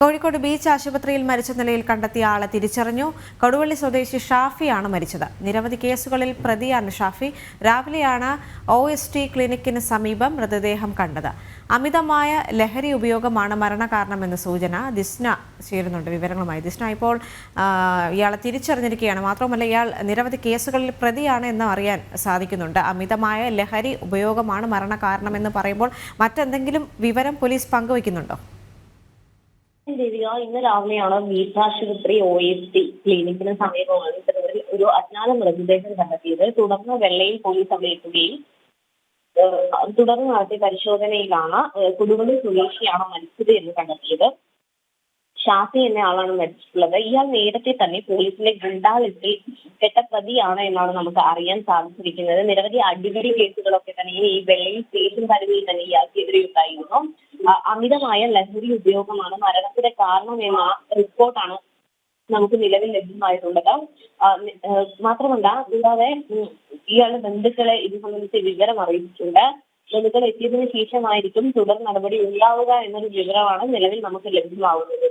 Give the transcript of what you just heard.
Kozhikode beach ആശുപത്രിയിൽ മരിച്ച നിലയിൽ കണ്ടെത്തിയ ആളെ തിരിച്ചറിഞ്ഞു. കൊടുവള്ളി സ്വദേശി ഷാഫിയാണ് മരിച്ചത്. നിരവധി കേസുകളിൽ പ്രതിയാണ് ഷാഫി. രാവിലെയാണ് OST ക്ലിനിക്കിന് സമീപം മൃതദേഹം കണ്ടത്. അമിതമായ ലഹരി ഉപയോഗമാണ് മരണകാരണമെന്ന് സൂചന. ദിസ്ന ചേരുന്നുണ്ട് വിവരങ്ങളുമായി. ദിസ്ന, ഇപ്പോൾ ഇയാളെ തിരിച്ചറിഞ്ഞിരിക്കുകയാണ്. മാത്രമല്ല, ഇയാൾ നിരവധി കേസുകളിൽ പ്രതിയാണ് എന്ന് അറിയാൻ സാധിക്കുന്നുണ്ട്. അമിതമായ ലഹരി ഉപയോഗമാണ് മരണകാരണമെന്ന് പറയുമ്പോൾ മറ്റെന്തെങ്കിലും വിവരം പോലീസ് പങ്കുവയ്ക്കുന്നുണ്ടോ? ഇന്ന് രാവിലെയാണ് ബീച്ച് ആശുപത്രി OST ക്ലിനിക്കിന് സമീപമാണ് ഇത്തരത്തിൽ ഒരു അജ്ഞാത മൃതദേഹം കണ്ടെത്തിയത്. തുടർന്ന് വെള്ളയിൽ പോലീസ് അവിടെ എത്തുകയും തുടർന്ന് നടത്തിയ പരിശോധനയിലാണ് കൊടുവള്ളി സ്വദേശിയാണ് മരിച്ചത് എന്ന് കണ്ടെത്തിയത്. ഷാഫി എന്ന ആളാണ് മരിച്ചിട്ടുള്ളത്. ഇയാൾ നേരത്തെ തന്നെ പോലീസിലെ ഗുണ്ടാ ലിസ്റ്റിൽ പെട്ട പ്രതിയാണ് എന്നാണ് നമുക്ക് അറിയാൻ സാധിച്ചിരിക്കുന്നത്. നിരവധി അടിപിടി കേസുകളൊക്കെ തന്നെ ഈ വെള്ളയിൽ സ്റ്റേഷൻ പരിധിയിൽ തന്നെ ഇയാൾക്കെതിരെ ഉണ്ടായിരുന്നു. അമിതമായ ലഹരി ഉപയോഗമാണ് മരണത്തിന്റെ കാരണം എന്ന റിപ്പോർട്ടാണ് നമുക്ക് നിലവിൽ ലഭ്യമായിട്ടുള്ളത്. മാത്രമല്ല, കൂടാതെ ഇയാളുടെ ബന്ധുക്കളെ ഇത് സംബന്ധിച്ച് വിവരം അറിയിച്ചിട്ടുണ്ട്. ബന്ധുക്കൾ എത്തിയതിനു ശേഷമായിരിക്കും തുടർ നടപടി ഉണ്ടാവുക എന്നൊരു വിവരമാണ് നിലവിൽ നമുക്ക് ലഭ്യമാവുന്നത്.